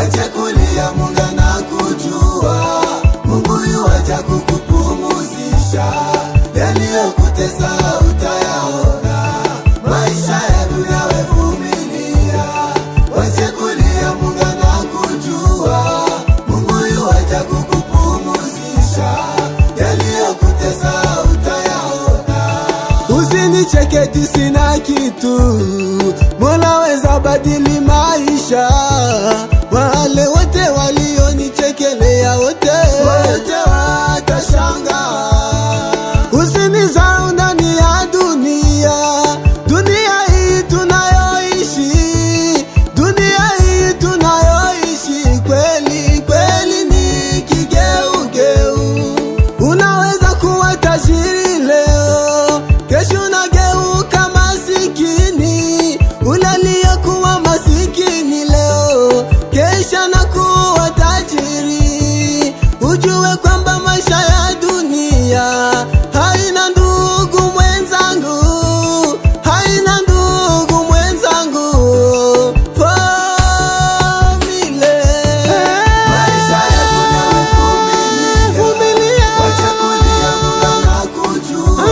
wacha kulia, Mungu anakujua. Mungu yuaja kukupumuzisha, yaliyokutesa utayaona. Maisha ya dunia wevumilia, wacha kulia, Mungu anakujua. Mungu yuaja kukupumuzisha, yaliyokutesa utayaona. Usinicheke sina kitu, Mola weza badili maisha. Wale wote walionichekelea wote watashangaa. Usinizarau ndani ya dunia hii tunayoishi. Dunia hii tunayoishi kweli kweli ni kigeugeu. Unaweza kuwa tajiri leo, kesho unageuka masikini. Ule aliyekuwa masikini leo, kesha na kuwa tajiri. Ujue kwamba maisha ya dunia haina ndugu mwenzangu, haina ndugu mwenzangu. Famile maisha ya dunia wevumilia, wacha kulia, Mungu anakujua.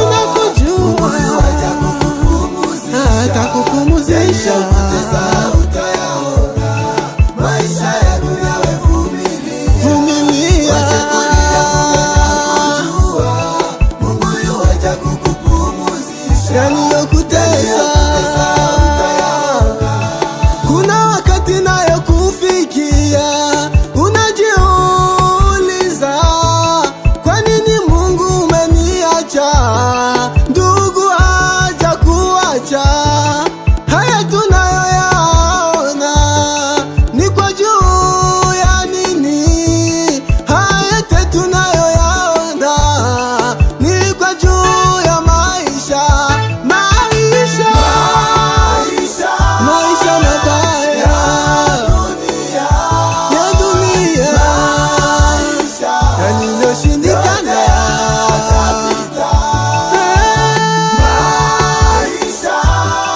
Mungu yuaja kukupumuzisha, atakupumuzisha. Utayaona maisha ya dunia wevumilia, wacha kulia, Mungu anakujua. Mungu yuaja kukupumuzisha, yaliyokutesa utayaona. Kuna wakati nayo kufikia, unajiuliza kwa nini Mungu umeniacha? Ndugu haja kuacha, haya tunayoyaona ni kwa juu ya nini? Haya yote tunayoyaona ni kwa juu ya maisha. Maisha mabaya ya dunia yaliyoshindikana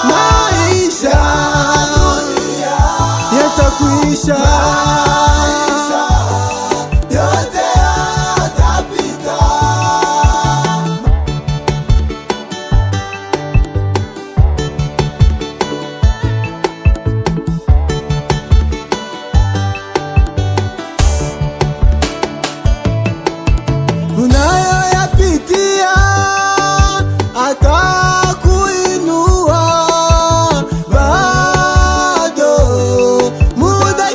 maisha yatakwisha. Yote yatapita. Unayoyapitia atakuinua, bado muda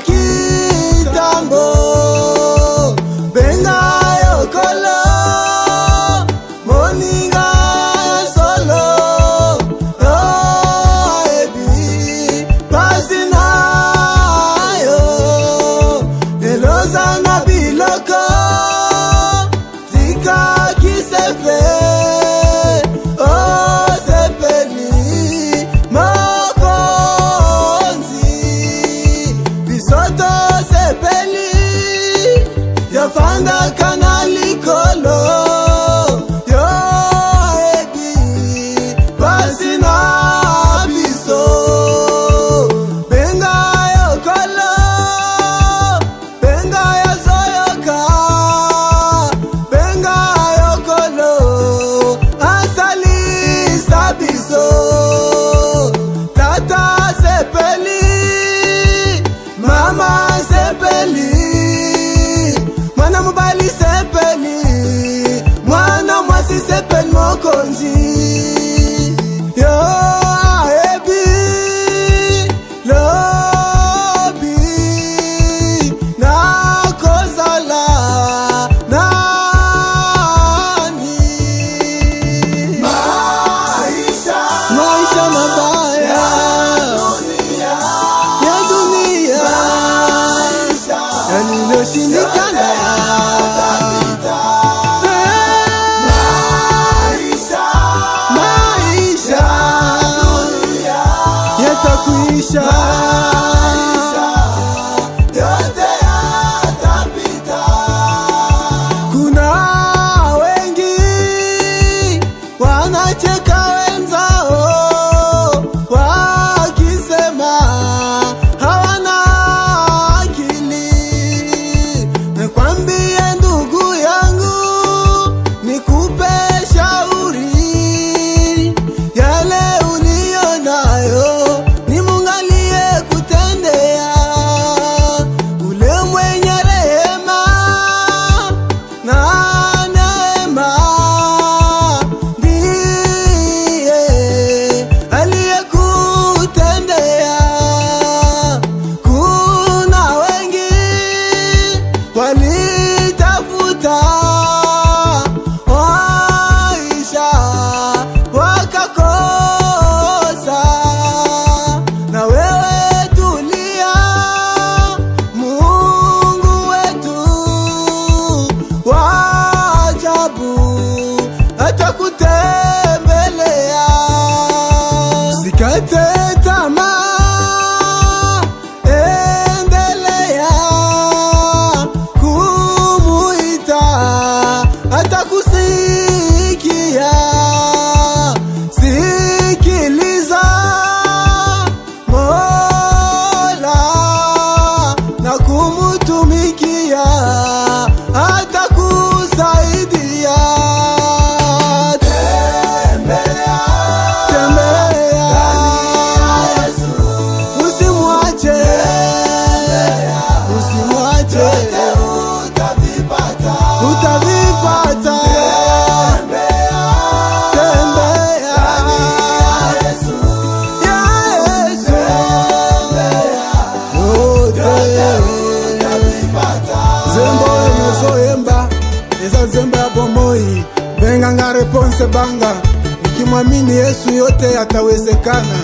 Alphonse Banga, nikimwamini Yesu yote yatawezekana.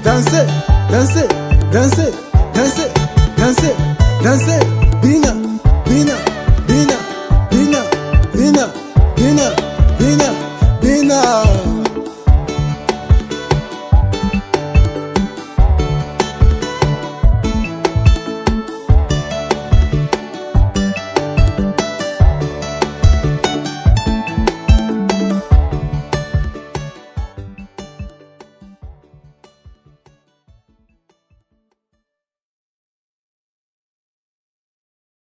Danse, danse, danse, danse, danse, danse.